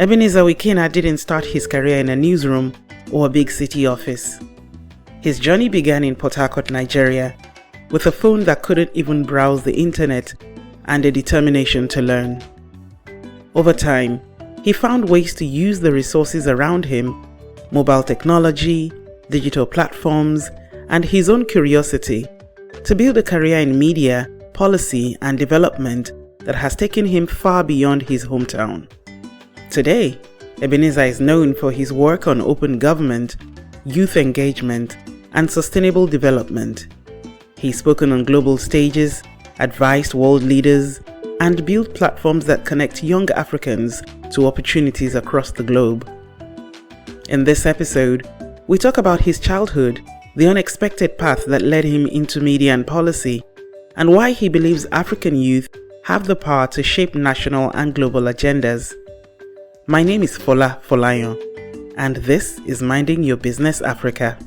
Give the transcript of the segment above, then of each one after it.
Ebenezer Wikina didn't start his career in a newsroom or a big city office. His journey began in Port Harcourt, Nigeria, with a phone that couldn't even browse the internet and a determination to learn. Over time, he found ways to use the resources around him, mobile technology, digital platforms, and his own curiosity, to build a career in media, policy, and development that has taken him far beyond his hometown. Today, Ebenezer is known for his work on open government, youth engagement, and sustainable development. He's spoken on global stages, advised world leaders, and built platforms that connect young Africans to opportunities across the globe. In this episode, we talk about his childhood, the unexpected path that led him into media and policy, and why he believes African youth have the power to shape national and global agendas. My name is Fola Folayon, and this is Minding Your Business Africa.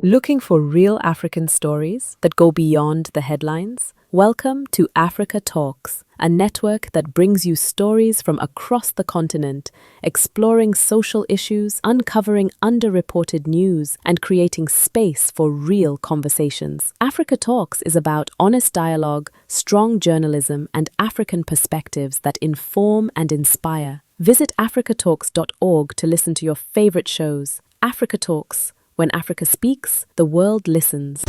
Looking for real African stories that go beyond the headlines? Welcome to Africa Talks, a network that brings you stories from across the continent, exploring social issues, uncovering underreported news, and creating space for real conversations. Africa Talks is about honest dialogue, strong journalism, and African perspectives that inform and inspire. Visit africatalks.org to listen to your favorite shows. Africa Talks. When Africa speaks, the world listens.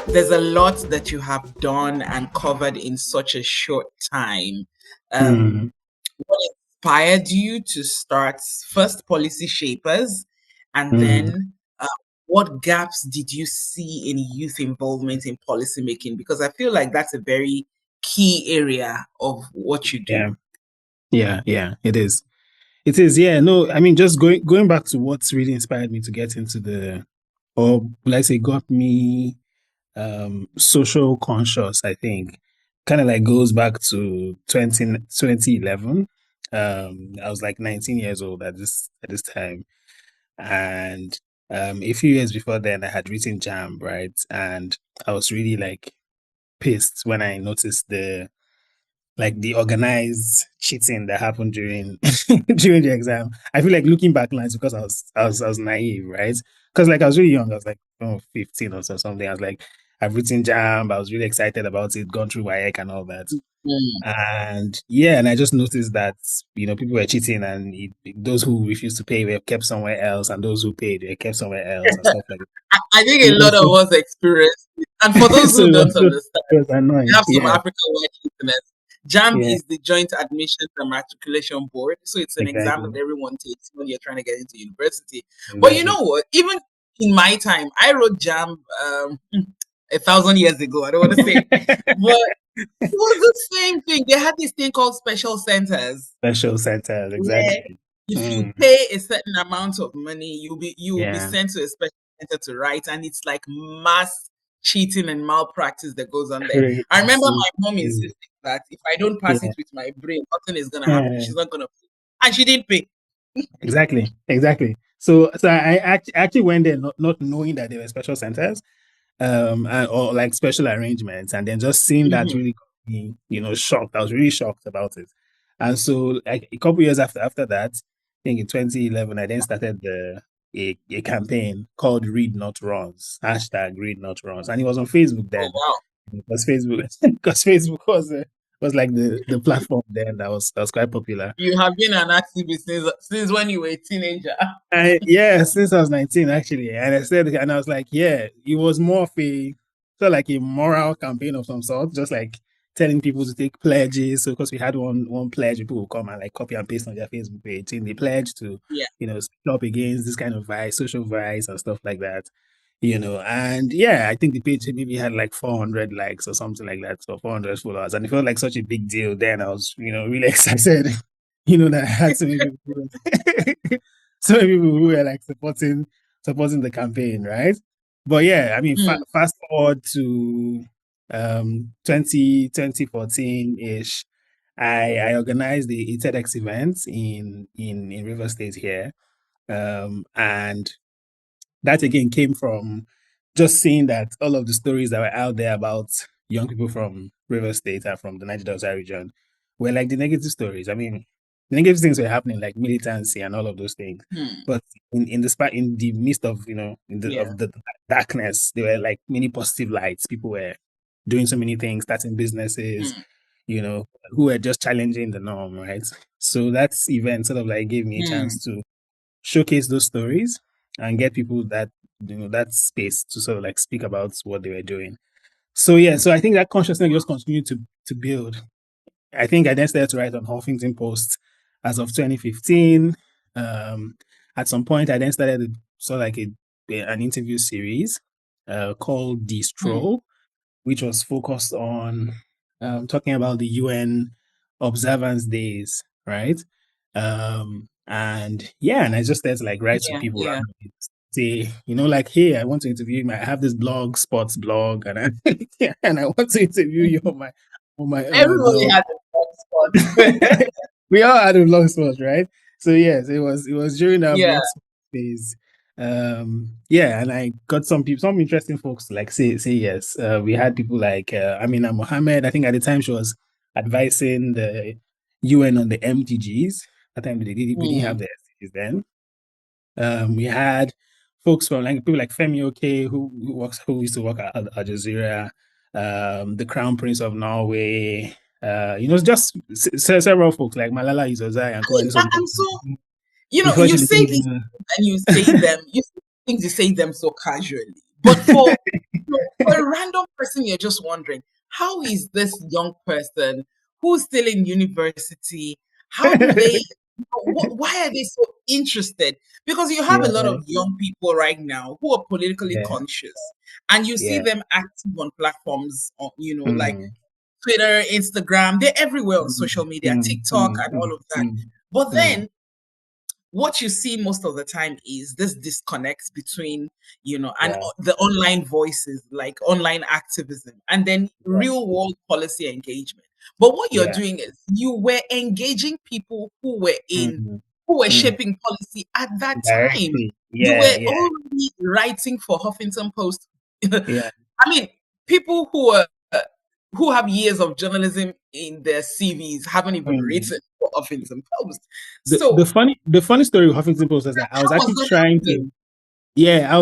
There's a lot that you have done and covered in such a short time. What inspired you to start first Policy Shapers, and then what gaps did you see in youth involvement in policy making? Because I feel like that's a very key area of what you do. Yeah, it is. It is, yeah. No, I mean, just going back to what's really inspired me to get into or let's say got me social conscious, I think, kind of like goes back to 2011. I was like 19 years old at this time. And a few years before then, I had written JAMB, right? And I was really like pissed when I noticed the organized cheating that happened during during the exam. I feel like looking back now, it's because I was naive, right? Because like I was really young. I was like 15 or so something. I was like, I've written JAMB. I was really excited about it, gone through WAEC and all that. And yeah, and I just noticed that people were cheating, and those who refused to pay were kept somewhere else, and those who paid were kept somewhere else, and stuff like that. I think a lot of us experienced it. And for those who don't understand, we have some African-wide listeners. JAMB is the Joint Admissions and Matriculation Board. So it's an exam that everyone takes when you're trying to get into university. But you know what? Even in my time, I wrote JAMB 1,000 years ago. I don't want to say. But it was the same thing. They had this thing called special centers. Special centers, exactly. If you pay a certain amount of money, you'll be sent to a special center to write. And it's like mass cheating and malpractice that goes on there. Crazy. I remember my mom insisting that if I don't pass it with my brain, nothing is gonna happen. She's not gonna pay. And she didn't pay. Exactly. So I actually went there not knowing that there were special centers, or like special arrangements, and then just seeing that really got me, shocked. I was really shocked about it. And so like a couple years after that, I think in 2011, I then started a campaign called Read Not Runs, #Read Not Runs, and it was on Facebook then. Oh, wow. Because Facebook was like the platform then that was quite popular. You have been an activist since when you were a teenager. Since I was 19 actually, and I was like, it was more of a moral campaign of some sort, just like telling people to take pledges. So, because we had one pledge, people would come and like copy and paste on their Facebook page, and they pledge to stop against this kind of vice, social vice, and stuff like that. And I think the page maybe had like 400 likes or something like that, so 400 followers, and it felt like such a big deal. Then I was, really excited, that I had so many people who were like supporting the campaign, right? But I mean, fast forward to 2014 ish, I organized a TEDx event in River State here, and that again came from just seeing that all of the stories that were out there about young people from River State and from the Niger Delta region were like the negative stories. I mean, the negative things were happening, like militancy and all of those things. But in the midst of Yeah. of the darkness, there were like many positive lights. People were doing so many things, starting businesses, who were just challenging the norm, right? So that event sort of like gave me a chance to showcase those stories and get people that that space to sort of like speak about what they were doing. So yeah, so I think that consciousness just continued to build. I think I then started to write on Huffington Post as of 2015. At some point, I then started sort of like an interview series called The Stroll, which was focused on talking about the UN observance days, right? And yeah, and I just started to like write to people randomly, say, like, hey, I want to interview you. I have this blog, sports blog, and I want to interview you on my Everybody blog. had a blog spot. We all had a blog spot, right? So yes, it was during that Yeah. blog spot phase. Yeah, and I got some interesting folks to like say yes. We had people like Amina Mohammed. I think at the time she was advising the UN on the MDGs. At the time they didn't have the SDGs then. We had folks from like people like Femi Oke who used to work at Al Jazeera, the Crown Prince of Norway, just several folks like Malala Yousafzai and co. I'm so, Before you she say became these and you say them, you think you say them so casually. But for a random person, you're just wondering, how is this young person who's still in university, how do they, why are they so interested? Because you have a lot of young people right now who are politically conscious, and you see them active on platforms, like Twitter, Instagram, they're everywhere on social media, TikTok, and all of that. But then what you see most of the time is this disconnect between, and the online voices, like online activism, and then real world policy engagement. But what you're doing is you were engaging people who were shaping policy at that time. You were already writing for Huffington Post. I mean, people who have years of journalism in their CVs haven't even written for Huffington Post. The funny story with Huffington Post is that I was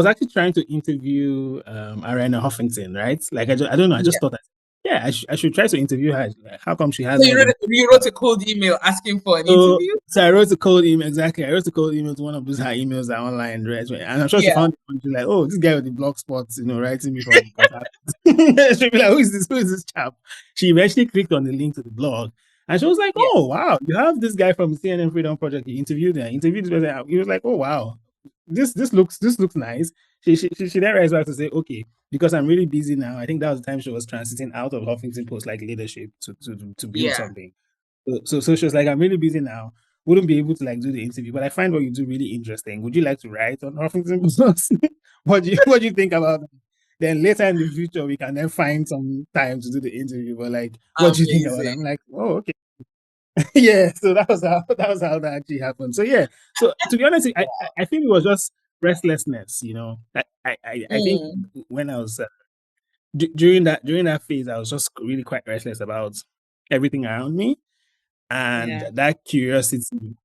actually trying to interview Ariana Huffington, right? Like I don't know, I just thought that I should try to interview her. Like, how come she has So you wrote a cold email asking for an interview? So I wrote a cold email, exactly. I wrote a cold email to one of those her emails that are online, right? And I'm sure she found it. She's like, oh, this guy with the blog spots, writing me from Port Harcourt. She'll be like, who is this chap? She eventually clicked on the link to the blog. And she was like, oh, wow, you have this guy from CNN Freedom Project. You interviewed this person. He was like, oh, wow, this looks nice. She then writes back to say, okay, because I'm really busy now. I think that was the time she was transiting out of Huffington Post, like leadership to build something. So she was like, I'm really busy now. Wouldn't be able to like do the interview, but I find what you do really interesting. Would you like to write on Huffington Post? what do you think about that? Then later in the future, we can then find some time to do the interview. But like, what do you think about it? I'm like, oh, okay. Yeah. So that was how that actually happened. So yeah. So to be honest, I think it was just restlessness. I think when I was during that phase, I was just really quite restless about everything around me. And that curiosity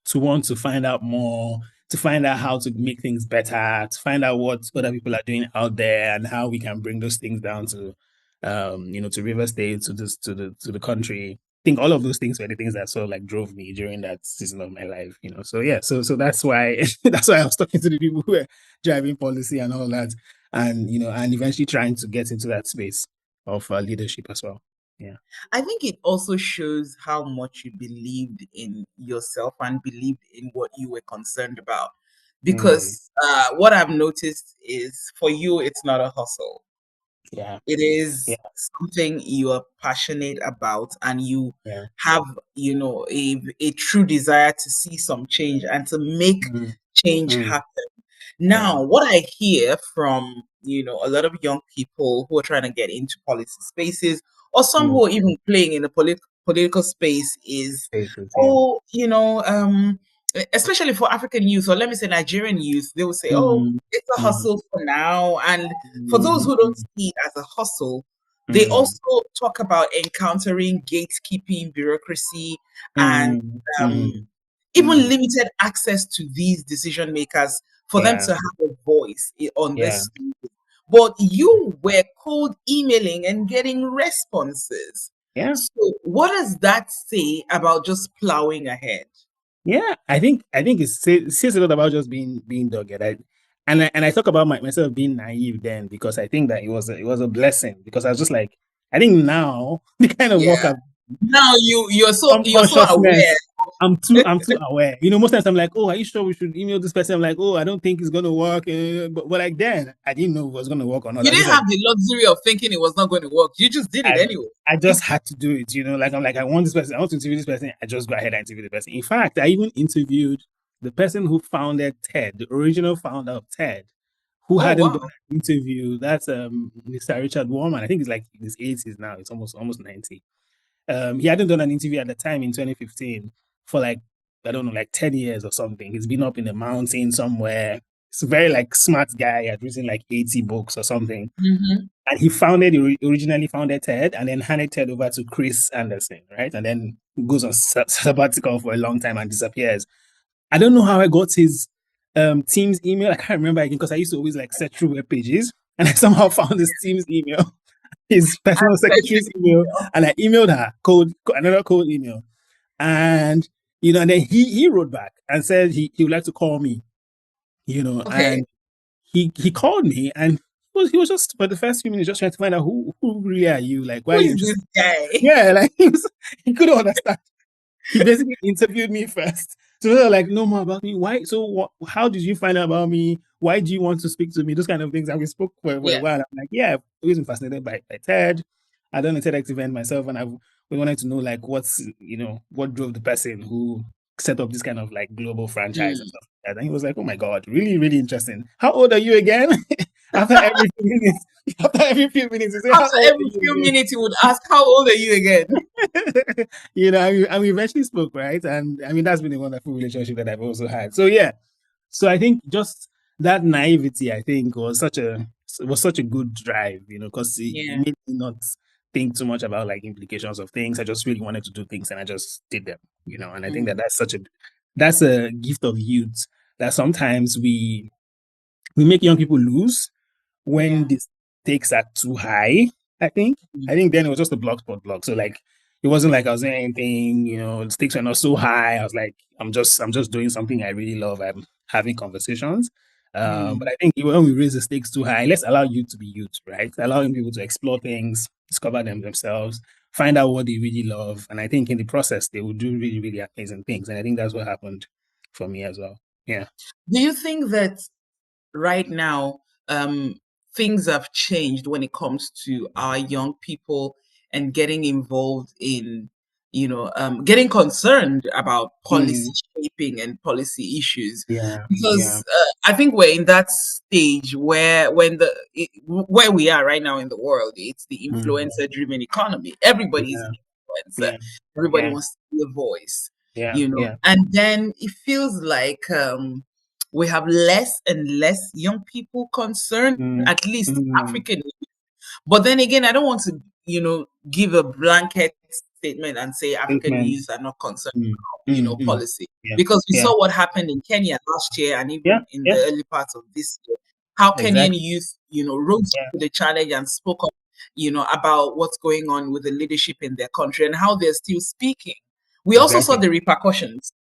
to want to find out more, to find out how to make things better, to find out what other people are doing out there and how we can bring those things down to to River State, to the country. I think all of those things were the things that sort of like drove me during that season of my life, so yeah, so that's why I was talking to the people who were driving policy and all that, and and eventually trying to get into that space of leadership as well. Yeah. I think it also shows how much you believed in yourself and believed in what you were concerned about. Because what I've noticed is for you, it's not a hustle. Yeah. It is something you are passionate about, and you have, a true desire to see some change and to make change happen. Now, what I hear from, a lot of young people who are trying to get into policy spaces, or some who are even playing in the political space is, especially for African youth, or let me say Nigerian youth, they will say, "Oh, Mm, it's a mm, hustle for now." And for those mm, who don't see it as a hustle, they mm, also talk about encountering gatekeeping, bureaucracy, and mm, um, mm, even mm. limited access to these decision makers for them Yeah, to have a voice on yeah, this. But you were cold emailing and getting responses. yeah. So, what does that say about just plowing ahead? Yeah, I think it says a lot about just being dogged. And I talk about myself being naive then because I think that it was a blessing because I was just like I think now the kind of work Yeah. I've Now you're so aware. unconsciousness. I'm too aware. Most times I'm like, oh, are you sure we should email this person? I'm like, oh, I don't think it's gonna work. But like then I didn't know if it was gonna work or not. You I was just didn't like have the luxury of thinking it was not going to work. You just did it I anyway. I just had to do it. Like I'm like, I want this person, I want to interview this person. I just go ahead and interview the person. In fact, I even interviewed the person who founded TED, the original founder of TED, who Oh hadn't done wow. an interview. That's Mr. Richard Warman. I think he's like in his 80s now. It's almost 90. He hadn't done an interview at the time in 2015 for like I don't know, like 10 years or something. He's been up in the mountain somewhere. He's a very like smart guy. He had written like 80 books or something. Mm-hmm. And originally founded TED and then handed TED over to Chris Anderson, right? And then goes on sabbatical for a long time and disappears. I don't know how I got his team's email. I can't remember again because I used to always like search through web pages and I somehow found his team's email, his personal secretary's email, and I emailed her another cold email. And and then he wrote back and said he would like to call me, Okay. and he called me and he was just for the first few minutes just trying to find out who really are you, like why Who are you is interested? this guy? Yeah, like he couldn't understand. He basically interviewed me first. So they're like, know more about me. Why? So how did you find out about me? Why do you want to speak to me? Those kind of things. And we spoke for a Yeah. while. I'm like, yeah, I've always been fascinated by TED. I done a TEDx event myself, and we wanted to know like what drove the person who set up this kind of like global franchise and Mm. stuff like that. And he was like, oh my God, really, really interesting. How old are you again? after every few minutes, after every few minutes, he say, how After old are every you few again? minutes, he would ask, "How old are you again?" And we eventually spoke, right? And I mean, that's been a wonderful relationship that I've also had. So yeah, so I think just that naivety, I think, was such a good drive, because it Yeah. made me not think too much about like implications of things. I just really wanted to do things, and I just did them, And I think that Mm. that's a gift of youth that sometimes we make young people lose when Yeah. the stakes are too high, I think. Mm. I think then it was just a blogspot blog. So like it wasn't like I was doing anything, the stakes were not so high. I was like, I'm just doing something I really love. I'm having conversations. But Mm. I think when we raise the stakes too high, let's allow youth to be youth, right? Allowing people to explore things, discover them themselves, find out what they really love. And I think in the process they will do really, really amazing things. And I think that's what happened for me as well. Yeah. Do you think that right now, um, things have changed when it comes to our young people and getting involved in, getting concerned about policy Mm, shaping and policy issues? yeah. Yeah. Because I think we're in that stage where we are right now in the world, it's the Mm, influencer-driven economy. Everybody's yeah. an influencer. Yeah. Everybody Yeah. wants to be a voice, Yeah, yeah. and then it feels like we have less and less young people concerned, Mm, at least mm, African. But then again, I don't want to, give a blanket statement and say African statement. youth are not concerned, Mm, mm, mm. policy, Yeah, because we yeah, saw what happened in Kenya last year and yeah, even in the yeah. early parts of this year. How Kenyan Exactly. youth, rose Yeah, to the challenge and spoke up, about what's going on with the leadership in their country and how they're still speaking. We also saw exactly. the repercussions.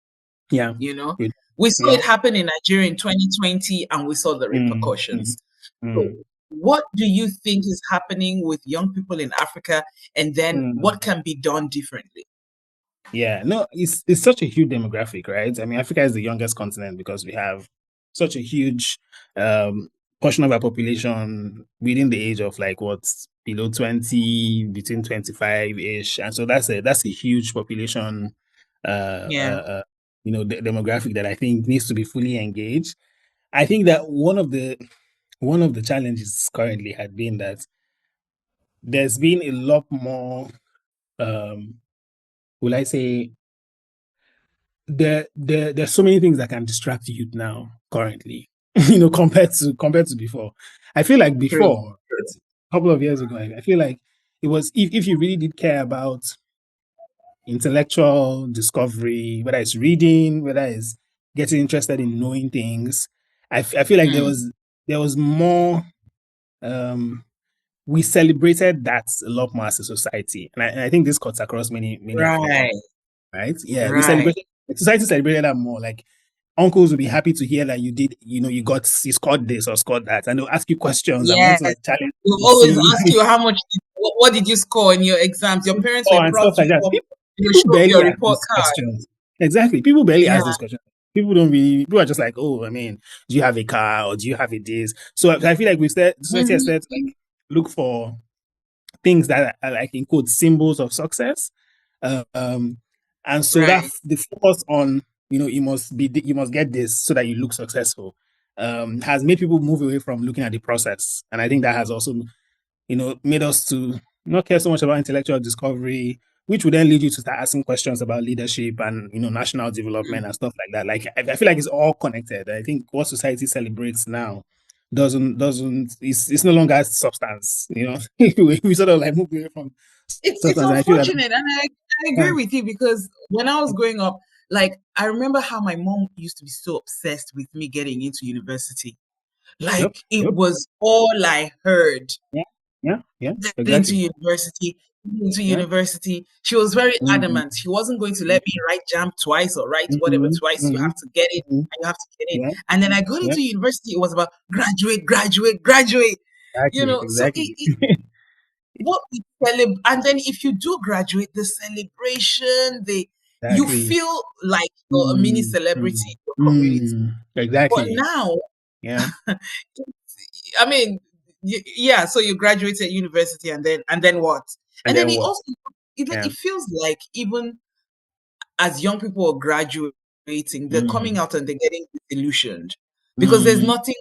Yeah. You know, Good. we saw Yeah. it happen in Nigeria in 2020 and we saw the Mm, mm, repercussions. So, mm, what do you think is happening with young people in Africa? And then what mm. can be done differently? Yeah. No, it's such a huge demographic, right? I mean, Africa is the youngest continent because we have such a huge um portion of our population within the age of like what's below 20, between 25-ish. And so that's a huge population Yeah. demographic that I think needs to be fully engaged. I think that one of the challenges currently had been that there's been a lot more, will I say, there's so many things that can distract youth now currently, compared to before. I feel like True. before, a couple of years ago, I feel like it was, if you really did care about intellectual discovery, whether it's reading, whether it's getting interested in knowing things, I feel like Mm. there was more. We celebrated that a lot more as a society, and I think this cuts across many of our Right. right. Yeah, we Right. celebrated. Society celebrated that more. Like uncles will be happy to hear that you did, you scored this or scored that, and they'll ask you questions and want Yes. to like challenge We'll you to always see ask you how much, what did you score in your exams? Your parents were and proud stuff to like that. show, People show barely your ask report these card. questions. Exactly. People barely Yeah. ask those questions. People don't really. People are just like, oh, I mean, do you have a car or do you have a this? So I feel like society has said like look for things that are like in quote symbols of success. Um, and so that Right. the focus on you must get this so that you look successful has made people move away from looking at the process, and I think that has also made us to not care so much about intellectual discovery, which would then lead you to start asking questions about leadership and national development and stuff like that. Like I feel like it's all connected. I think what society celebrates now doesn't it's no longer substance. We sort of like move away from It's substance. And I feel that unfortunate, and I agree yeah, with you, because when I was growing up, like I remember how my mom used to be so obsessed with me getting into university. yep, Like it yep, was all I heard. yeah, yeah, Get into exactly, university, get into yeah, university. She was very mm-hmm, adamant. She wasn't going to let me write jam twice or write whatever mm-hmm, twice. You mm-hmm, have to get it, mm-hmm, and you have to get it. yeah, And then I got yeah, into university. It was about graduate, graduate, graduate. exactly, So exactly, what we celebrate, and then if you do graduate, the celebration, you exactly. feel like you're a mini Mm, celebrity mm, in your community. But exactly. now, Yeah. I mean, yeah. So you graduated university, and then what? And And then then what? it Yeah. feels like even as young people are graduating, they're coming Mm, out and they're getting disillusioned because there's mm, nothing.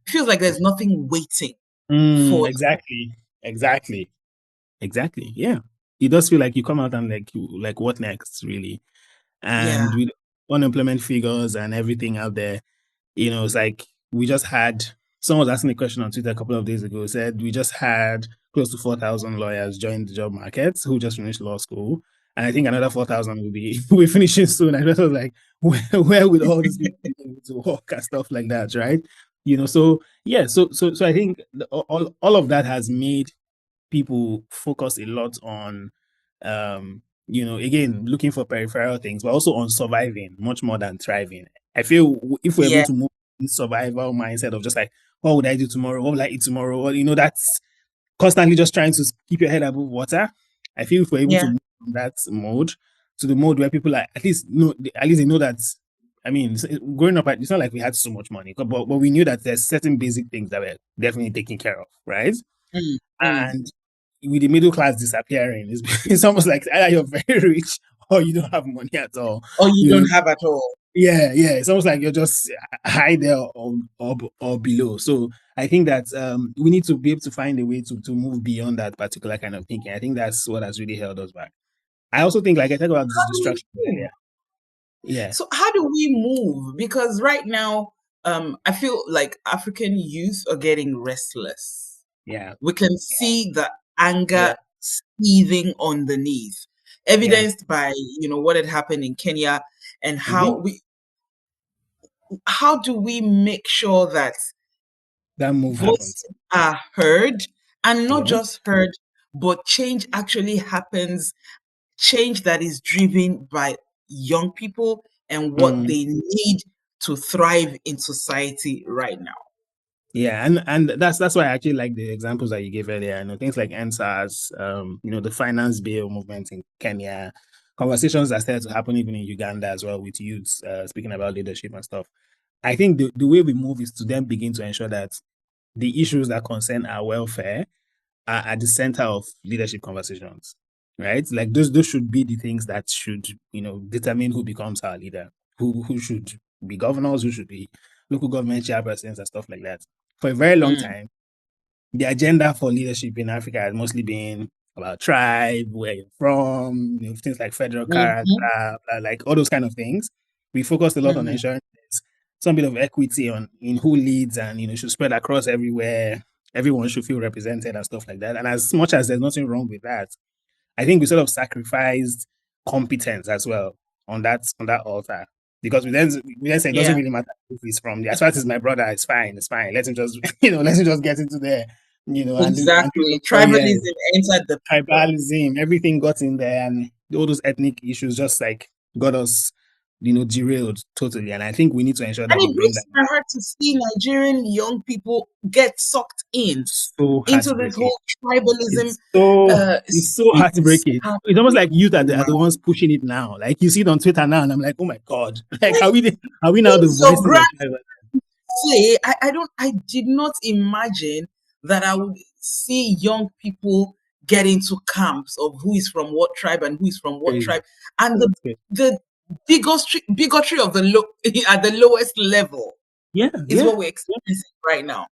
It feels like there's nothing waiting for. exactly. Exactly. Exactly. Yeah. It does feel like you come out and like what next, really? Yeah, And with unemployment figures and everything out there, it's like we just had someone was asking a question on Twitter a couple of days ago, said we just had close to 4,000 lawyers join the job market who just finished law school. And I think another 4,000 will be will be finishing soon. And I was like, where would all these people be able to work and stuff like that, right? So yeah, so I think all of that has made people focus a lot on again looking for peripheral things, but also on surviving much more than thriving. I feel if we're able yeah, to move in survival mindset of just like, what would I do tomorrow? What will I eat tomorrow? Well, that's constantly just trying to keep your head above water. I feel if we're able to yeah, move from that mode to the mode where people are at least they know that. I mean, growing up, it's not like we had so much money, but we knew that there's certain basic things that were definitely taken care of, right? mm, mm. And with the middle class disappearing, it's almost like either you're very rich or you don't have money at all. Or you You know, don't have at all. yeah, yeah. It's almost like you're just high there or below. So I think that we need to be able to find a way to move beyond that particular kind of thinking. I think that's what has really held us back. I also think, like I talked about this How do we distraction move? earlier. Yeah, So how do we move? Because right now, I feel like African youth are getting restless. yeah, We can see the anger yeah, seething underneath, yeah. evidenced by what had happened in Kenya, and Mm-hmm. how do we make sure that That move voices happens. are heard, and not Yeah. just heard, but change actually happens, change that is driven by young people and what Mm. they need to thrive in society right now. Yeah, and that's why I actually like the examples that you gave earlier. Things like NSAS, the finance bill movement in Kenya, conversations that started to happen even in Uganda as well with youths speaking about leadership and stuff. I think the way we move is to then begin to ensure that the issues that concern our welfare are at the center of leadership conversations, right? Like those should be the things that should determine who becomes our leader, who should be governors, who should be local government chairpersons and stuff like that. For a very long Mm, time, the agenda for leadership in Africa has mostly been about tribe, where you're from, things like federal character, mhm, like all those kind of things. We focused a lot on Mhm. ensuring there's some bit of equity in who leads, and should spread across everywhere. Everyone should feel represented and stuff like that. And as much as there's nothing wrong with that, I think we sort of sacrificed competence as well on that altar. Because we then say it doesn't Yeah, really matter if he's from there. As far as he's my brother, it's fine. It's fine. Let him just let him just get into there. And exactly. 4 years, Tribalism entered the picture. tribalism, everything got in there, and all those ethnic issues just like got us, derailed totally. And I think we need to ensure And that we it bring that. breaks my heart to see Nigerian young people get sucked in So into this heartbreaking. whole tribalism. It's so It's heartbreaking. It's almost like youth heartbreaking, are the man. ones pushing it now. Like you see it on Twitter now, and I'm like, oh my god, like are we now the Things your voices of grand tribal? say, I did not imagine that I would see young people get into camps of who is from what tribe and who is from what Crazy. tribe, and the bigotry of the at the lowest level Yeah, is yeah, what we're experiencing right now.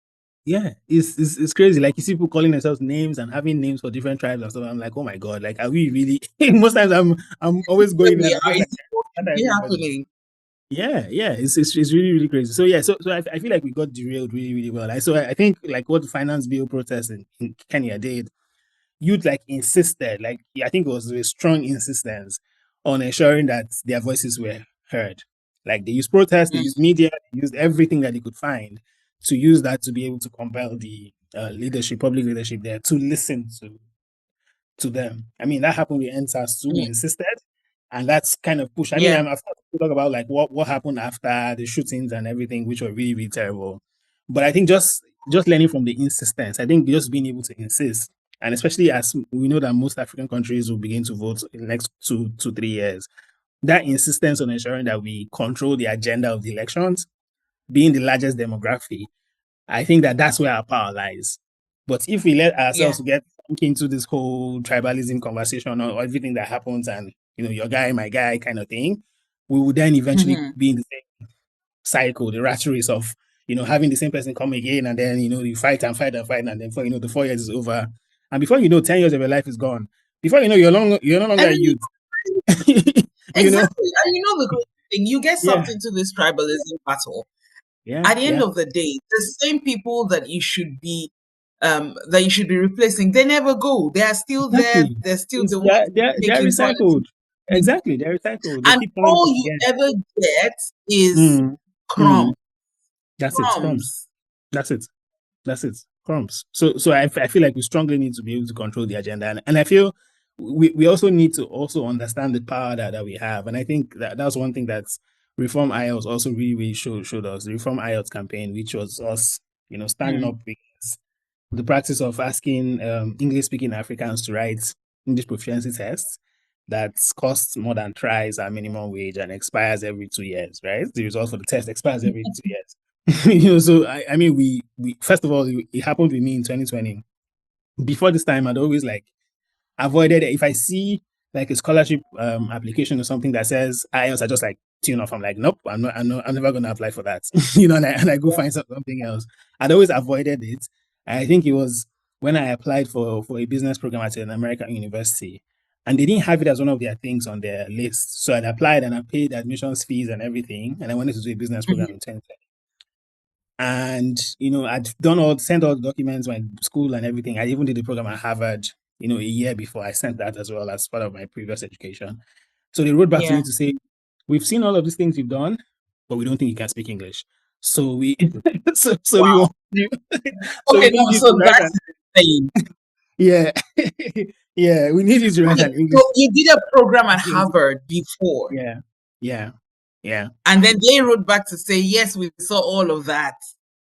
yeah. It's crazy. Like you see people calling themselves names and having names for different tribes and stuff. I'm like, oh my god, like are we really? Most times I'm always Where going there we and I'm are, just like, is supposed to "Scatter be everybody." happening. Yeah, yeah, it's really really crazy. So yeah, so I feel like we got derailed really really well. I think like what the finance bill protest in Kenya did, you'd like insisted, like I think it was a strong insistence on ensuring that their voices were heard. Like they used protests, they Mm, used media, they used everything that they could find to use that to be able to compel the public leadership there to listen to them. I mean, that happened with NSAS too. We mm, insisted, and that's kind of pushed. I mean, yeah, I've started to talk about like what happened after the shootings and everything, which were really really terrible. But I think just learning from the insistence, I think just being able to insist, and especially as we know that most African countries will begin to vote in the next 2 to 3 years, that insistence on ensuring that we control the agenda of the elections, being the largest demography, I think that that's where our power lies. But if we let yeah. ourselves get into this whole tribalism conversation or everything that happens and your guy, my guy kind of thing, we will then eventually Mhm. be in the same cycle, the rat race of having the same person come again, and then you fight and fight and fight, and then before the 4 years is over, and before 10 years of your life is gone. Before you're no longer And a youth. you know? exactly, and the great thing, you get Yeah, sucked into this tribalism battle. yeah, At the end yeah. of the day, the same people that you should be replacing, they never go. They are still there. Exactly. They're still It's the ones they're making policy. recycled. Exactly, they're recycled. They And keep coming all back you again. ever get is Mm, crumbs. mm. That's it. Crumbs. Crumbs. That's it. That's it. Crumbs. So I feel like we strongly need to be able to control the agenda, and I feel we also need to also understand the power that we have, and I think that's one thing that Reform IELTS also really really showed us. The Reform IELTS campaign, which was us, standing Mm. up against the practice of asking English speaking Africans to write English proficiency tests that costs more than thrice our minimum wage and expires every 2 years, right? The result for the test expires every 2 years. So I mean, we first of all, it happened with me in 2020. Before this time, I'd always like avoided it. If I see like a scholarship application or something that says IELTS, I just like tune off. I'm like, nope, I'm never gonna apply for that. And I go find something else. I'd always avoided it. I think it was when I applied for a business program at an American university, and they didn't have it as one of their things on their list. So I'd applied and I paid admissions fees and everything, and I wanted to do a business program Mhm. in 2020. And I'd sent all the documents, my school and everything. I even did the program at Harvard, a year before. I sent that as well as part of my previous education. So they wrote back to Yeah. me to say, we've seen all of these things you've done, but we don't think you can speak English. So we so we Wow. want you so Okay, we no, need you so to write that's an insane. yeah. Yeah, we need you to write Okay, an English. so you did a program at Harvard before, Yeah, yeah, yeah, and then they wrote back to say, yes, we saw all of that,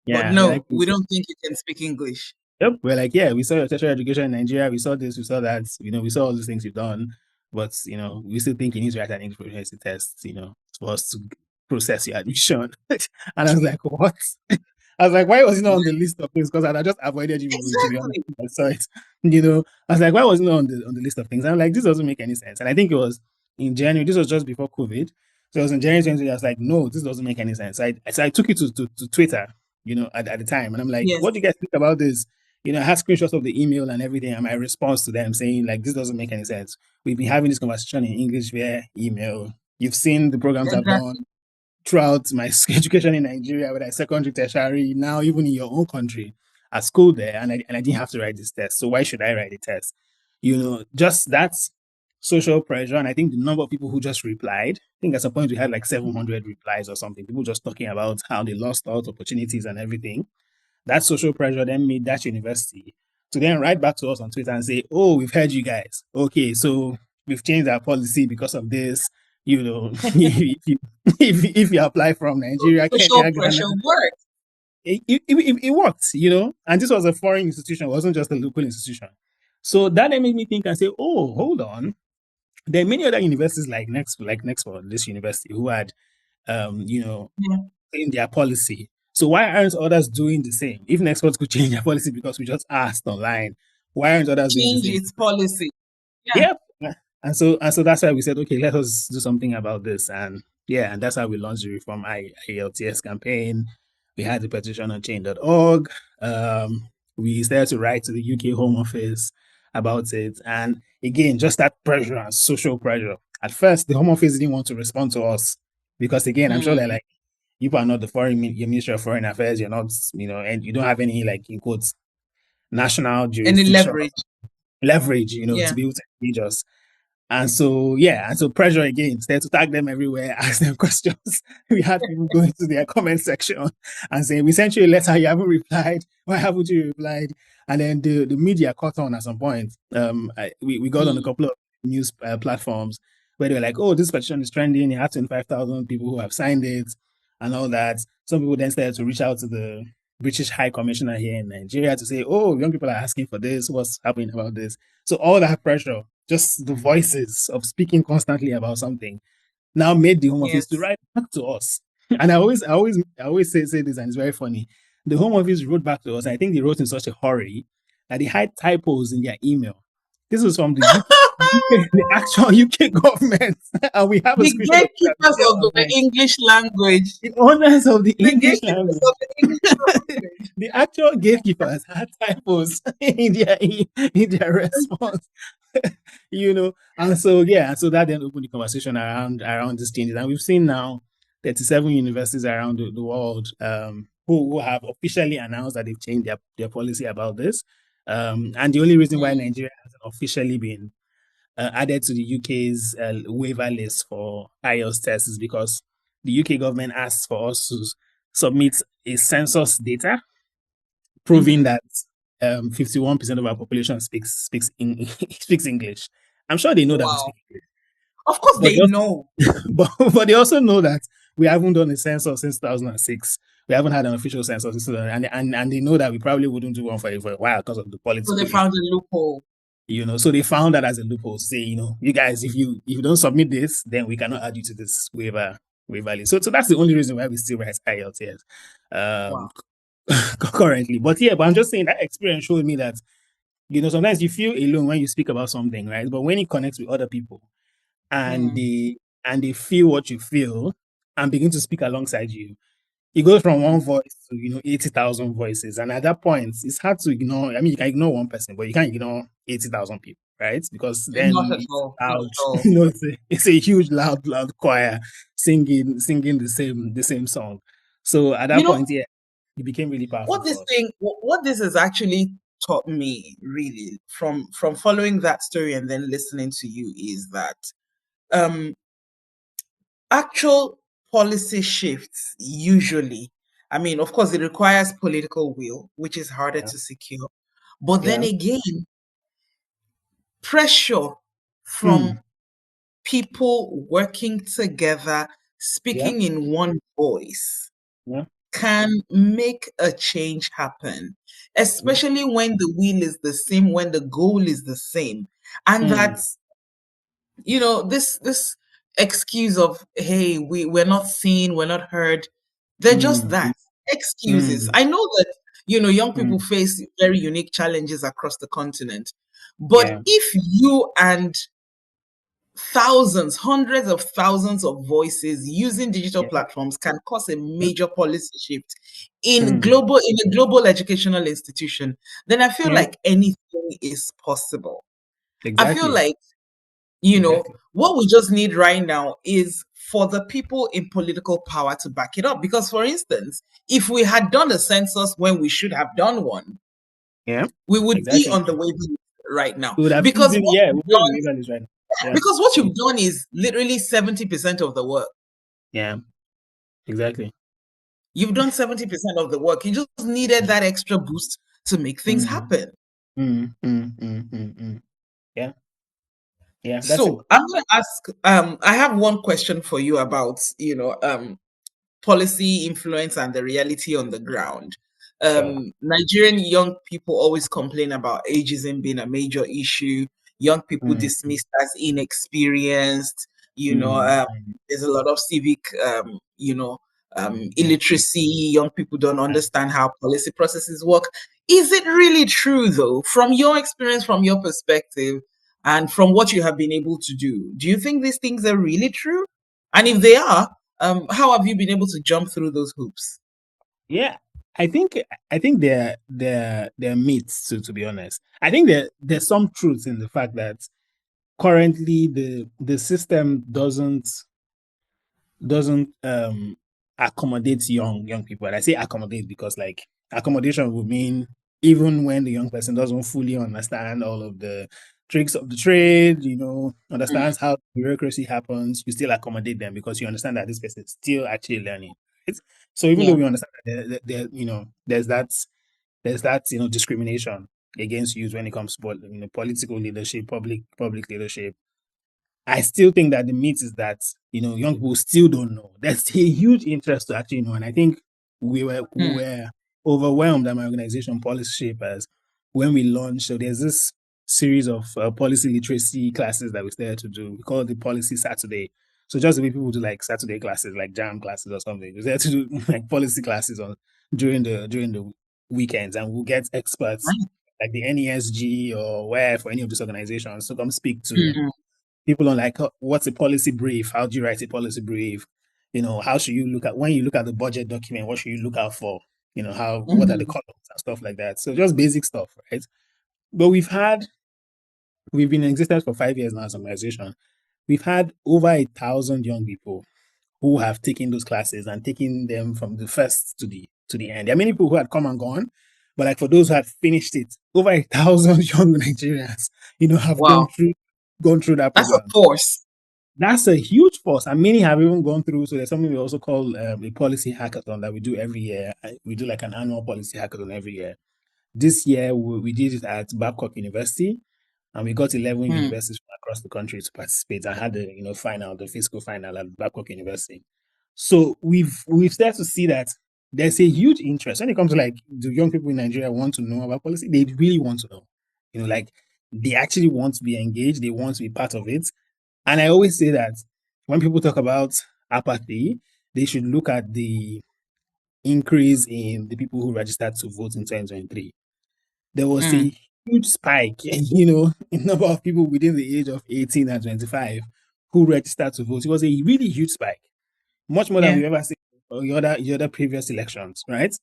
but yeah. We're no, like, we don't think you can speak English. yep. We're like, yeah, we saw your tertiary education in Nigeria. We saw this, we saw that. We saw all these things you've done, but we still think you need to write an English proficiency test. For us to process your admission. And I was like, what? I was like, why was it not on the list of things? Because I just avoided you, to be honest. Exactly. I saw it. I was like, why was it not on the list of things? And I'm like, this doesn't make any sense. And I think it was in January. This was just before COVID. So it was in January 2020. I was like, no, this doesn't make any sense. So I took it to Twitter, at the time. And I'm like, Yes, what do you guys think about this? I had screenshots of the email and everything, and my response to them saying, like, this doesn't make any sense. We've been having this conversation in English via email. You've seen the programs I've exactly. done. throughout my education in Nigeria, whether it's secondary, tertiary, now even in your own country, at school there, and I didn't have to write this test. So why should I write the test? Just that's social pressure. And I think the number of people who just replied, I think at some point we had like 700 replies or something, people just talking about how they lost out opportunities and everything. That social pressure then made that university to then write back to us on Twitter and say, "Oh, we've heard you guys. Okay, so we've changed our policy because of this. If you apply from Nigeria, Social Kenya, pressure Ghana, works. it worked, and this was a foreign institution, it wasn't just a local institution. So that then made me think and say, oh, hold on. There are many other universities like Nextport, this university, who had, in their policy. So why aren't others doing the same? If Nextport could change their policy because we just asked online, why aren't others doing the Change same? its policy. Yeah. Yep. And so that's why we said, okay, let us do something about this. And that's how we launched the Reform IELTS campaign. We had the petition on change.org. We started to write to the UK Home Office about it. And again, just that pressure and social pressure. At first, the Home Office didn't want to respond to us because, again, I'm sure they're like, you are not your Ministry of Foreign Affairs. You're not, and you don't have any, like, in quotes, national jurisdiction. Any leverage, to be able to engage us. And so, pressure again, started to tag them everywhere, ask them questions. We had people going to their comment section and saying, we sent you a letter, you haven't replied. Why haven't you replied? And then the media caught on at some point. We got on a couple of news platforms where they were like, oh, this petition is trending. You have 25,000 people who have signed it and all that. Some people then started to reach out to the British High Commissioner here in Nigeria to say, oh, young people are asking for this. What's happening about this? So all that pressure, just the voices of speaking constantly about something, now made the Home Office to write back to us. And I always say this, and it's very funny. The Home Office wrote back to us. And I think they wrote in such a hurry that they had typos in their email. This was from the actual UK government, and we have a the gatekeepers of the English language. The owners of the English language. The actual gatekeepers had typos in their response. And so that then opened the conversation around these changes. And we've seen now 37 universities around the world who have officially announced that they've changed their policy about this. And the only reason why Nigeria hasn't officially been added to the UK's waiver list for IELTS tests is because the UK government asked for us to submit a census data proving that 51% of our population speaks English. I'm sure they know that we speak English. Of course, they know. But they also know that we haven't done a census since 2006. We haven't had an official census, and they know that we probably wouldn't do one for a while because of the politics. So they found a loophole. So they found that as a loophole to say, you guys, if you don't submit this, then we cannot add you to this waiver list. So that's the only reason why we still write IELTS currently. But I'm just saying that experience showed me that, sometimes you feel alone when you speak about something, right? But when you connect with other people and they feel what you feel and begin to speak alongside you, it goes from one voice to 80,000 voices, and at that point it's hard to ignore. I mean, you can ignore one person, but you can't ignore 80,000 people, right? Because then not at all. It's a huge loud choir singing the same song. So at that point, it became really powerful. What this has actually taught me, really, from following that story and then listening to you, is that actual policy shifts usually, I mean, of course, it requires political will, which is harder to secure. But then again, pressure from people working together, speaking in one voice, can make a change happen, especially when the will is the same, when the goal is the same. And that's, this excuse of, hey, we're not seen, we're not heard, they're just that, excuses. I know that, young people face very unique challenges across the continent. But if you and thousands, hundreds of thousands of voices using digital platforms can cause a major policy shift in a global educational institution, then I feel like anything is possible. Exactly. I feel like Exactly. What we just need right now is for the people in political power to back it up. Because, for instance, if we had done a census when we should have done one, Yeah. we would be Exactly. on the waiting list right now. We would have still Because been, what yeah, you've we'll be on the done, waiver list right now. Yeah. because what you've done is literally 70% of the work. Yeah. Exactly. You've done 70% of the work. You just needed Mm, that extra boost to make things mm, happen. Yeah. Yeah. That's it. So I'm going to ask, I have one question for you about, policy influence and the reality on the ground. Sure. Nigerian young people always complain about ageism being a major issue. Young people Mm, dismissed as inexperienced. mm, There's a lot of civic, mm. illiteracy. Young people don't understand how policy processes work. Is it really true, though, from your experience, from your perspective, and from what you have been able to do? Do you think these things are really true? And if they are, how have you been able to jump through those hoops? Yeah. I think they're myths, to be honest. I think there's some truth in the fact that currently the system doesn't accommodate young people. And I say accommodate because like accommodation would mean even when the young person doesn't fully understand all of the tricks of the trade, Mm, understands how bureaucracy happens, you still accommodate them because you understand that this person is still actually learning. Right? So even though yeah. we understand that there's that discrimination against youth when it comes to political leadership, public leadership, I still think that the myth is that young people still don't know. There's a huge interest to actually know, and I think we Mm, were overwhelmed at my organization, Policy Shapers, when we launched. So there's this series of policy literacy classes that we started to do. We call it the Policy Saturday. So just the way people do like Saturday classes, like jam classes or something, we started to do like policy classes on during the weekends, and we'll get experts right. like the NESG or where for any of these organizations to come speak to Mm, people on like what's a policy brief, how do you write a policy brief, how should you look at when you look at the budget document, what should you look out for, how what are the mhm, columns and stuff like that. So just basic stuff, right? But we've been in existence for 5 years now as an organization. We've had over 1,000 young people who have taken those classes and taken them from the first to the end. There are many people who had come and gone, but like for those who had finished it, over 1,000 young Nigerians, have wow. gone through that That's a program. force. That's a huge force, and many have even gone through. So there's something we also call a policy hackathon that we do every year. We do like an annual policy hackathon every year. This year we did it at Babcock University, and we got 11 Mm, universities from across the country to participate. I had the final, the fiscal final at Babcock University. So we've started to see that there's a huge interest when it comes to like the young people in Nigeria want to know about policy. They really want to know. Like they actually want to be engaged. They want to be part of it. And I always say that when people talk about apathy, they should look at the increase in the people who registered to vote in 2023. There was mm, a huge spike, in number of people within the age of 18 and 25 who registered to vote. It was a really huge spike, much more than yeah. we've ever seen in the other previous elections, right?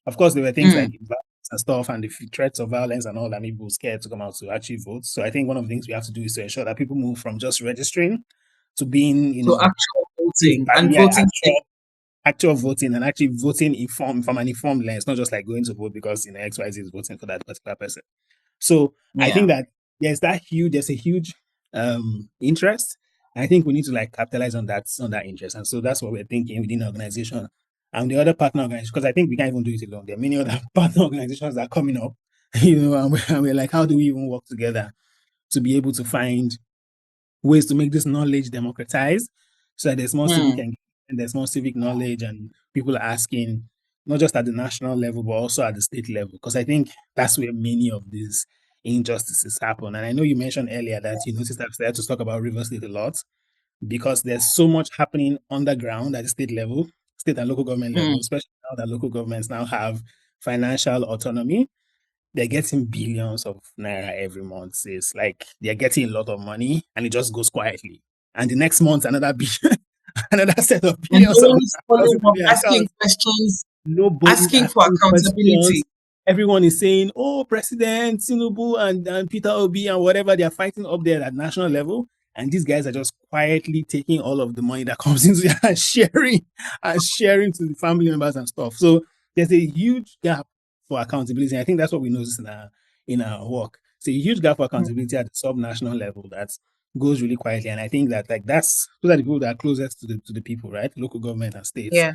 Of course, there were things Mm, like violence and stuff and the threats of violence and all that made people scared to come out to actually vote. So I think one of the things we have to do is to ensure that people move from just registering to being, so actual voting and yeah, voting safe. actual voting and actually voting informed from an informed lens, not just like going to vote because XYZ is voting for that particular person. So I Yeah. think that there's a huge interest. I think we need to like capitalize on that interest. And so that's what we're thinking within the organization. And the other partner organizations, because I think we can't even do it alone. There are many other partner organizations that are coming up, and we're like, how do we even work together to be able to find ways to make this knowledge democratized so that there's more civic Mm, engagement, there's more civic knowledge, and people are asking not just at the national level, but also at the state level. Because I think that's where many of these injustices happen. And I know you mentioned earlier that you noticed that I started to talk about River State a lot because there's so much happening underground at the state level, state and local government level, mm. especially now that local governments now have financial autonomy. They're getting billions of naira every month. It's like they're getting a lot of money and it just goes quietly. And the next month, another billion, another set of And billions no of one is naira goes following into up, their asking accounts. questions, Nobody's asking for asking accountability. questions. Everyone is saying, "Oh, President Tinubu and Peter Obi and whatever they're fighting up there at national level." And these guys are just quietly taking all of the money that comes into it and sharing to the family members and stuff. So there's a huge gap for accountability. And I think that's what we notice in our work. It's a huge gap for accountability at the sub-national level that goes really quietly. And I think that those are the people that are closest to the people, right? Local government and states. Yeah.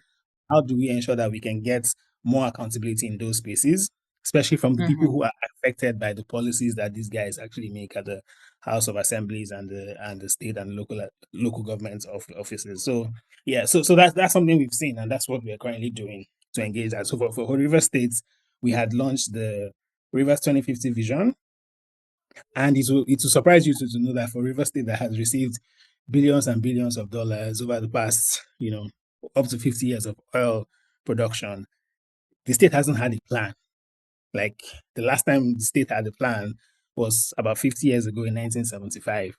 How do we ensure that we can get more accountability in those spaces, especially from the people who are affected by the policies that these guys actually make at the House of Assemblies and the state and local government offices. So yeah, so that's something we've seen, and that's what we're currently doing to engage that. So for River State, we had launched the Rivers 2050 vision, and it will surprise you to know that for River State that has received billions and billions of dollars over the past, up to 50 years of oil production, the state hasn't had a plan. Like the last time the state had a plan was about 50 years ago in 1975.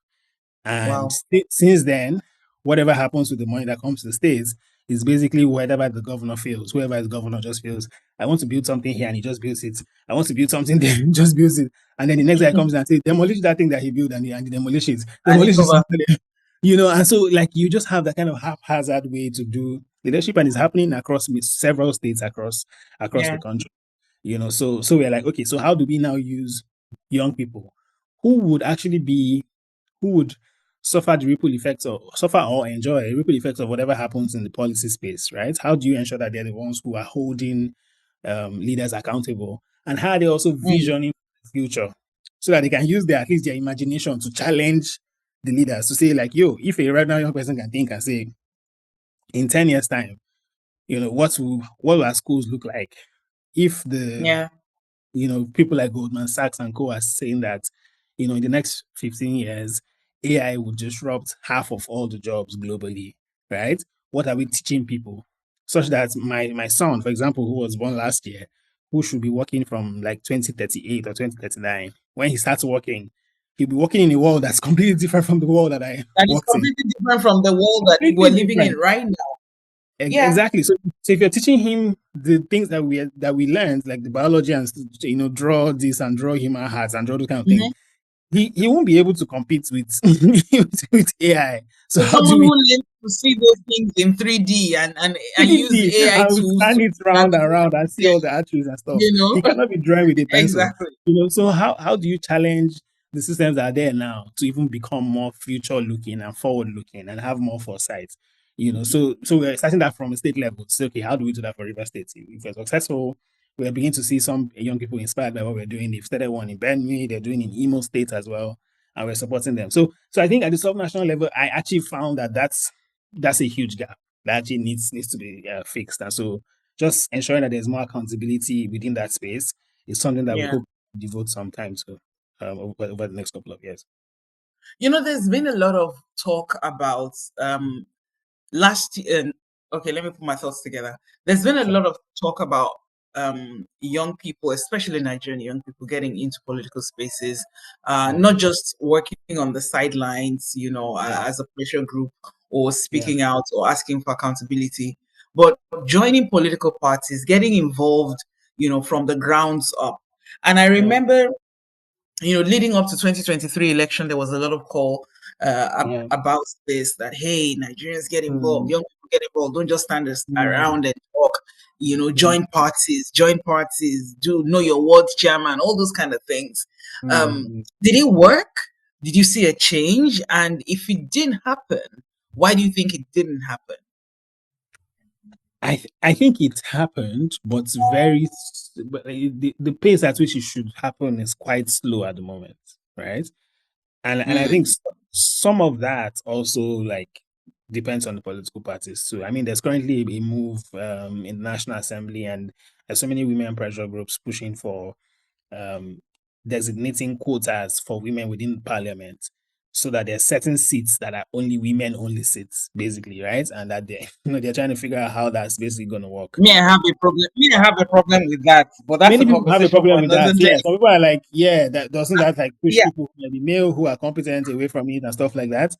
And since then, whatever happens with the money that comes to the states is basically whatever the governor feels. Whoever is governor just feels, I want to build something here, and he just builds it. I want to build something there, he just builds it. And then the next guy comes and says, demolish that thing that he built, and he demolishes it. Demolish it. And so like you just have that kind of haphazard way to do leadership, and it's happening across several states across the country. So we're like, okay, so how do we now use young people who would suffer the ripple effects or enjoy the ripple effects of whatever happens in the policy space, right? How do you ensure that they're the ones who are holding leaders accountable, and how are they also visioning the future so that they can use at least their imagination to challenge the leaders to say like, yo, if a right now young person can think and say, in 10 years time, what will our schools look like if the people like Goldman Sachs and co are saying that in the next 15 years AI will disrupt half of all the jobs globally, right? What are we teaching people such that my son, for example, who was born last year, who should be working from like 2038 or 2039, when he starts working, he'll be working in a world that's completely different from the world that I worked in. Completely different from the world that we're living in right now. Exactly. So if you're teaching him the things that we learned, like the biology and draw this and draw human hearts and draw those kind of things, he won't be able to compete with with AI. So how do we learn to see those things in 3D and use the AI tools, stand it round and round and see all the attributes and stuff? He cannot be drawing with a pencil. Exactly. So how do you challenge the systems that are there now to even become more future looking and forward looking and have more foresight? So we're starting that from a state level. So okay, how do we do that for River State? If we're successful, we're beginning to see some young people inspired by what we're doing. They've started one in Benue, they're doing in Imo State as well, and we're supporting them. So I think at the sub-national level, I actually found that that's a huge gap that actually needs to be fixed. And so just ensuring that there's more accountability within that space is something that we hope to devote some time to over the next couple of years. There's been a lot of talk about last year. Okay, let me put my thoughts together. There's been a lot of talk about young people, especially Nigerian young people, getting into political spaces, not just working on the sidelines, as a pressure group or speaking out or asking for accountability, but joining political parties, getting involved, from the grounds up. And I remember, leading up to 2023 election, there was a lot of call about this, that, hey, Nigerians get involved, young people get involved, don't just stand around and talk, join parties, do know your ward chairman, all those kind of things. Did it work? Did you see a change? And if it didn't happen, why do you think it didn't happen? I think it happened, but the pace at which it should happen is quite slow at the moment, right? And I think some of that also like depends on the political parties too. I mean, there's currently a move in the National Assembly, and there's so many women pressure groups pushing for designating quotas for women within Parliament, so that there are certain seats that are only women only seats, basically, right? And that they're trying to figure out how that's basically going to work. I have a problem with that, but that's many people have a problem with that. Yeah, some people are like, that doesn't that like push people who are the male who are competent away from it and stuff like that.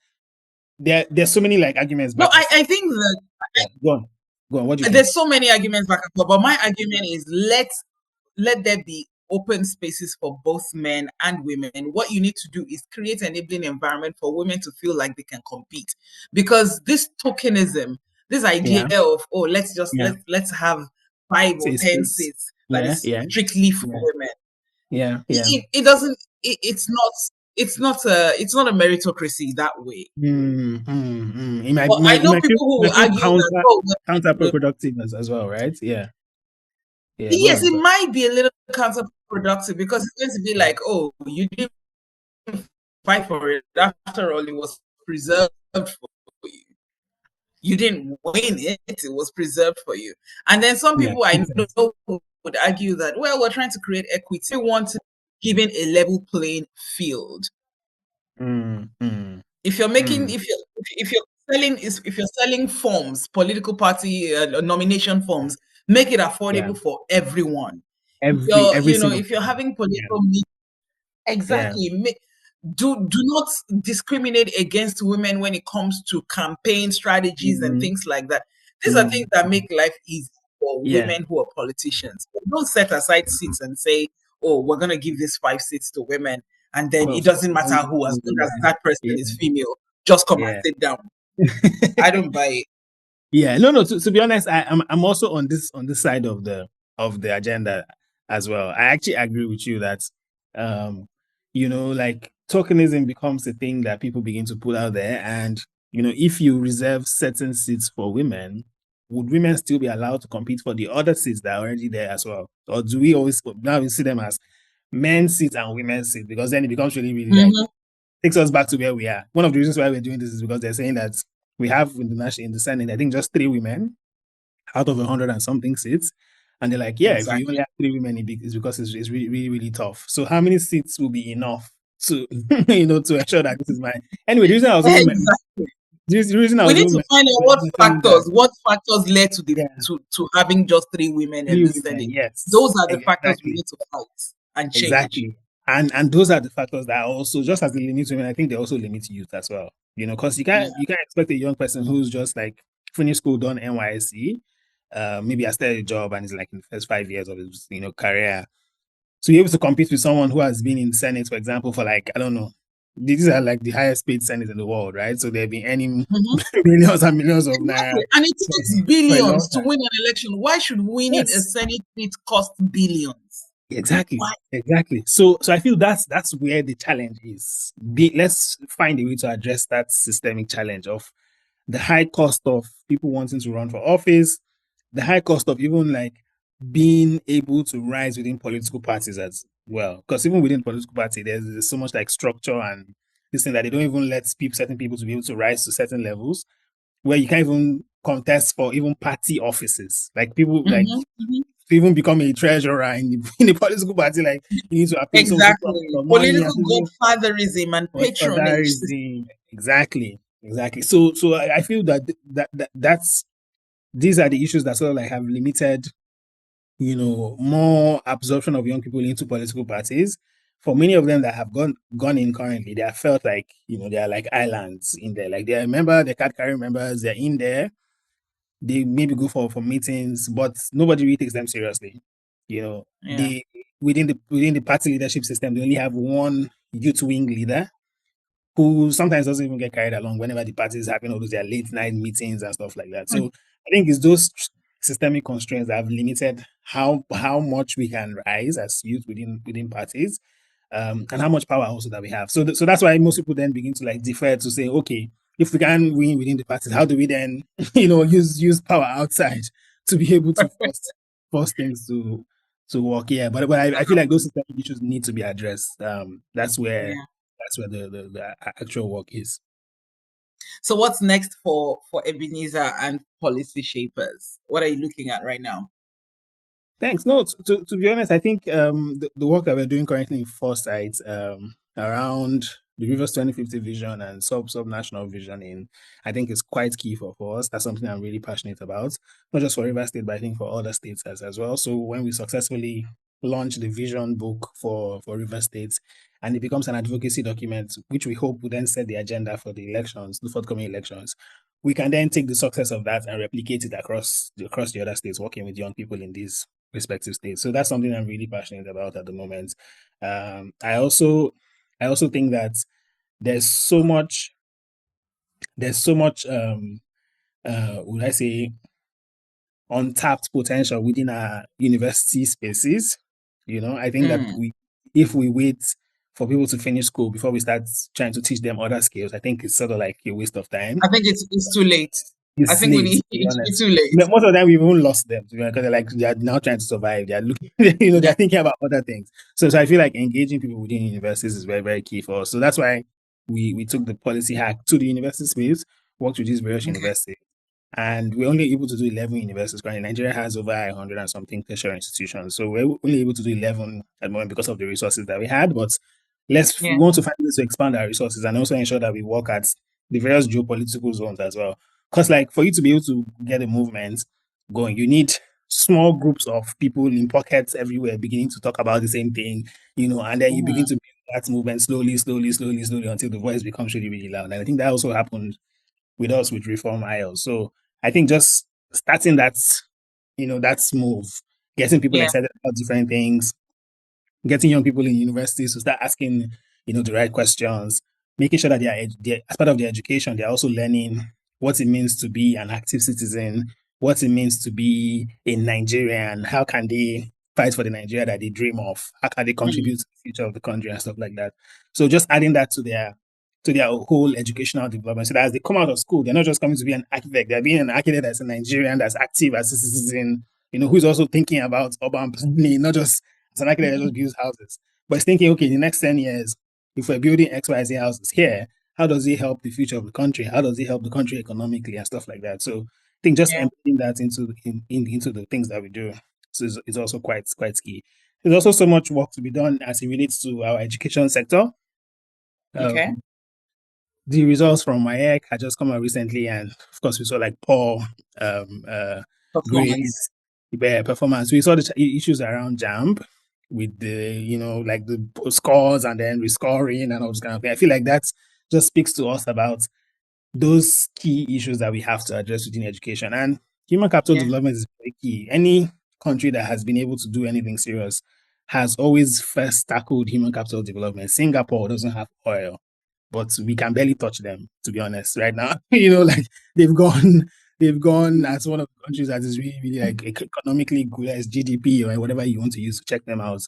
There's so many like arguments. No, I think that go on. What do you think? There's so many arguments back and forth, but my argument is let there be open spaces for both men and women. What you need to do is create an enabling environment for women to feel like they can compete. Because this tokenism, this idea Yeah. of, oh, let's just Yeah. let's have 5 or Say 10 states. seats that Yeah. is Yeah. strictly for Yeah. women. Yeah. Yeah. It doesn't, it's not a meritocracy that way. But I It know might feel, people who will argue that, oh, counterproductive as well, right? Yeah. Yeah. Go yes, on. it Go on. might be a little counterproductive because it's going to be like, oh, you didn't fight for it. After all, it was preserved for you. You didn't win it, it was preserved for you. And then some Yeah. people I Makes sense. know would argue that, well, we're trying to create equity. We want to give in a level playing field. Mm, mm, If you're making, mm. if you're selling forms, political party nomination forms, make it Yeah. affordable for everyone. If Every single if you're person. having Yeah. political meetings, Yeah. exactly, do not discriminate against women when it comes to campaign strategies and Mm, things like that. These are mm, things that make life easy for yeah. women who are politicians. But don't set aside seats and say, oh, we're going to give these 5 seats to women, and then Well, it doesn't matter um, who, as long as that person yeah. is female, just come and Yeah. sit down. I don't buy it. Yeah, no. To be honest, I'm also on this side of the agenda as well. I actually agree with you that, like tokenism becomes a thing that people begin to put out there, and if you reserve certain seats for women, would women still be allowed to compete for the other seats that are already there as well, or do we always now we see them as men's seats and women's seats? Because then it becomes really, really like Mhm. takes us back to where we are. One of the reasons why we're doing this is because they're saying that we have in the Senate, I think just 3 women out of 100 and something seats. And they're like, yeah, if you only Exactly. have 3 women, it's because it's really, really, really tough. So how many seats will be enough to, to ensure that this is my... Anyway, the reason I was even... Exactly. The reason I We was need even to find out what mentioning that, factors led to yeah, having just 3 women in 3 women, the Senate. yes, Those are the factors we exactly. need to fight and change. Exactly. And those are the factors that are also, just as they limit women, I think they also limit youth as well. Because you Yeah. can't expect a young person who's just like finished school, done NYSC, maybe has started a job and is like in the first 5 years of his career, to be able to compete with someone who has been in Senate, for example, for like, I don't know, these are like the highest paid Senate in the world, right? So they've been earning Mhm. millions and millions of naira Exactly. And it takes for a long billions to time. win an election. Why should winning a Yes. Senate seat cost billions? Exactly. Why? Exactly. So I feel that's where the challenge is. Let's find a way to address that systemic challenge of the high cost of people wanting to run for office, the high cost of even like being able to rise within political parties as well. Because even within political party, there's so much like structure and this thing that they don't even let certain people to be able to rise to certain levels where you can't even contest for even party offices. Like people like Mhm, mhm. to even become a treasurer in the political party, like you need to appear so Exactly. some money and Political people godfatherism and patronage. godfatherism. Exactly. Exactly. So I feel that's these are the issues that sort of like have limited, more absorption of young people into political parties. For many of them that have gone in currently, they have felt like, they are like islands in there. Like they card carrying members, they're in there, they maybe go for meetings, but nobody really takes them seriously. Yeah. They within the party leadership system, they only have one youth wing leader who sometimes doesn't even get carried along whenever the party is having all those their late night meetings and stuff like that. So I think it's those systemic constraints that have limited how much we can rise as youth within parties, and how much power also that we have. So that's why most people then begin to like defer to say, okay, if we can win within the parties, how do we then use power outside to be able to force things to work? Yeah, but I feel like those systemic issues need to be addressed. Yeah. That's where the actual work is. So what's next for Ebenezer and policy shapers? What are you looking at right now? Thanks. No, to be honest, I think the work that we're doing currently in Foresight around the Rivers 2050 vision and sub-national vision I think is quite key for us. That's something I'm really passionate about, not just for Rivers State, but I think for other states as well. So when we successfully launch the vision book for Rivers State, and it becomes an advocacy document, which we hope will then set the agenda for the elections, the forthcoming elections, we can then take the success of that and replicate it across the other states, working with young people in these respective states. So that's something I'm really passionate about at the moment. I also think that there's so much would I say untapped potential within our university spaces. I think that if we wait for people to finish school before we start trying to teach them other skills, I think it's sort of like a waste of time. I think it's too late. I It's think late, we need to be honest. it's too late. Most of the time, we've even lost them because they're now trying to survive. They're looking, they're thinking about other things. So I feel like engaging people within universities is very, very key for us. So that's why we took the policy hack to the university space, worked with these various universities, and we're only able to do 11 universities. Currently, Nigeria has over 100 and something tertiary institutions, so we're only able to do 11 at the moment because of the resources that we had. But we want to find ways to expand our resources and also ensure that we work at the various geopolitical zones as well. Because, like, for you to be able to get a movement going, you need small groups of people in pockets everywhere beginning to talk about the same thing, and then you begin to build that movement slowly until the voice becomes really, really loud. And I think that also happened with us with Reform IELTS. So I think just starting that, that move, getting people excited about different things, getting young people in universities to start asking, the right questions, making sure that they're as part of their education, they're also learning what it means to be an active citizen, what it means to be a Nigerian, how can they fight for the Nigeria that they dream of, how can they contribute to the future of the country and stuff like that. So just adding that to their whole educational development, so that as they come out of school, they're not just coming to be an architect, they're being an architect that's a Nigerian, that's active as a citizen, who's also thinking about urban planning, not just as an architect that just builds houses, but it's thinking, okay, in the next 10 years, if we're building XYZ houses here, how does it help the future of the country? How does it help the country economically and stuff like that? So I think just embedding that into the things that we do is also quite key. There's also so much work to be done as it relates to our education sector. The results from my EC had just come out recently, and of course we saw like poor grades, performance. We saw the issues around JAMB with the like the scores and then rescoring and all this kind of thing. I feel like that just speaks to us about those key issues that we have to address within education, and human capital development is very key. Any country that has been able to do anything serious has always first tackled human capital development. Singapore doesn't have oil, but we can barely touch them, to be honest, right now. Like they've gone as one of the countries that is really, really like economically good as GDP or whatever you want to use to check them out.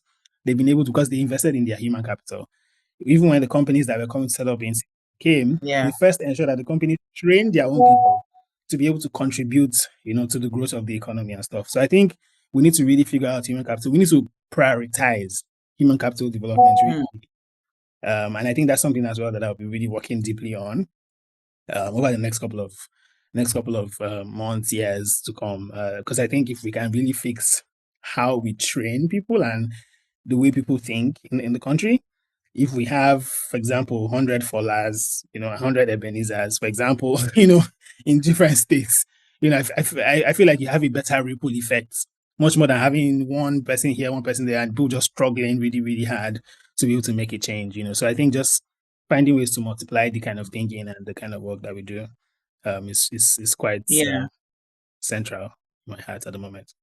They've been able to, because they invested in their human capital. Even when the companies that were coming to set up in came, they first ensured that the companies trained their own people to be able to contribute, to the growth of the economy and stuff. So I think we need to really figure out human capital. We need to prioritize human capital development. Really. And I think that's something as well that I'll be really working deeply on over the next couple of months, years to come. Because I think if we can really fix how we train people and the way people think in the country, if we have, for example, 100 Folas, 100 Ebenezers, for example, in different states, I feel like you have a better ripple effect, much more than having one person here, one person there, and people just struggling really, really hard to be able to make a change, So I think just finding ways to multiply the kind of thinking and the kind of work that we do is quite central in my heart at the moment.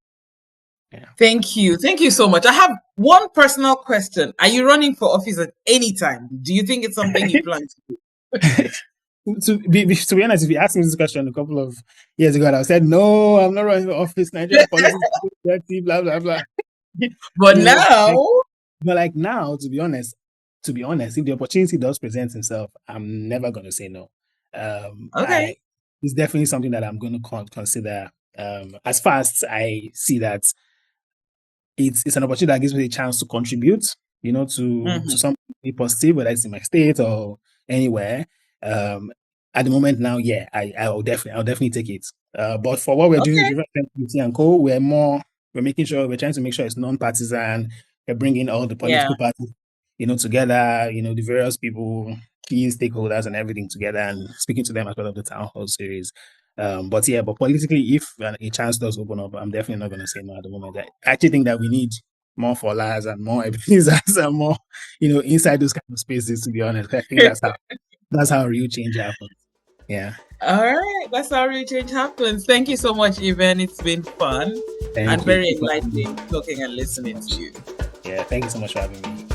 Yeah. Thank you so much. I have one personal question. Are you running for office at any time? Do you think it's something you plan to do? To be honest, if you asked me this question a couple of years ago, I said, no, I'm not running for office. Nigeria policy is dirty, blah, blah, blah. But now, to be honest, if the opportunity does present itself, I'm never going to say no. Okay. It's definitely something that I'm going to consider. As far as I see that it's an opportunity that gives me a chance to contribute, to something positive, whether it's in my state or anywhere. At the moment now, I'll definitely take it. But for what we're doing with River Community and Co, we're making sure, we're trying to make sure it's non-partisan. We're bringing all the political parties, together, the various people, key stakeholders and everything together, and speaking to them as part of the town hall series. But politically, if a chance does open up, I'm definitely not going to say no at the moment. I actually think that we need more Folas and more Ebenezers and more, inside those kind of spaces, to be honest. I think that's how real change happens. Yeah. All right, that's how real change happens. Thank you so much, Even. It's been fun and you. very enlightening talking and listening to you. Yeah, thank you so much for having me.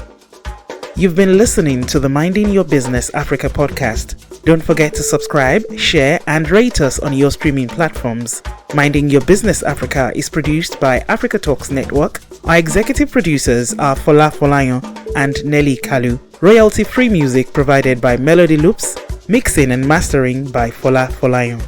You've been listening to the Minding Your Business Africa podcast. Don't forget to subscribe, share, and rate us on your streaming platforms. Minding Your Business Africa is produced by Africa Talks Network. Our executive producers are Fola Folayon and Nelly Kalu. Royalty-free music provided by Melody Loops. Mixing and mastering by Fola Folayon.